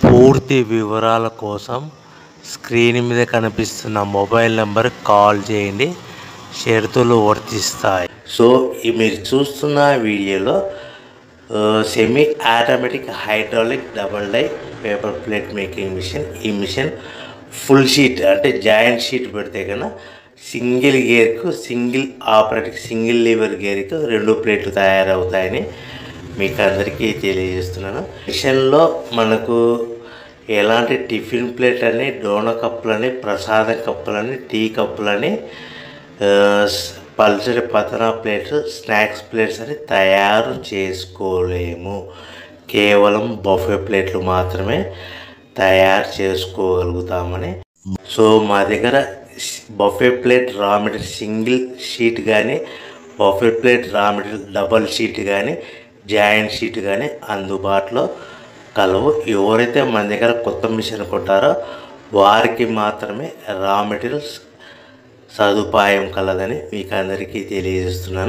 పూర్తి వివరాల కోసం స్క్రీన్ మీద కనిపిస్తున్న మొబైల్ నెంబర్కి కాల్ చేయండి. షరతులు వర్తిస్తాయి. సో మీరు చూస్తున్న వీడియోలో semi automatic hydraulic double die paper plate making machine. ఈ మిషన్ ఫుల్ షీట్ అంటే జాయింట్ షీట్ పెడితే కన్నా సింగిల్ గేర్కు సింగిల్ ఆపరేటింగ్ సింగిల్ లీవర్ గేర్కు 2 ప్లేట్లు తయారవుతాయని మీకు అందరికీ తెలియజేస్తున్నాను. మిషన్లో మనకు ఎలాంటి టిఫిన్ ప్లేట్లని, డోనా కప్పులని, ప్రసాదం కప్పులని, టీ కప్పులని, పల్చడి పతనా ప్లేట్స్, స్నాక్స్ ప్లేట్స్ అని తయారు చేసుకోలేము. కేవలం బఫే ప్లేట్లు మాత్రమే తయారు చేసుకోగలుగుతామని. సో మా దగ్గర buffet plate raw material single sheet కానీ, buffet plate raw material double sheet కానీ, జాయింట్ షీట్ కానీ అందుబాటులో కలవు. ఎవరైతే మన దగ్గర కొత్త మిషన్ కొంటారో వారికి మాత్రమే రా మెటీరియల్స్ సదుపాయం కలదని మీకు అందరికీ తెలియజేస్తున్నాను.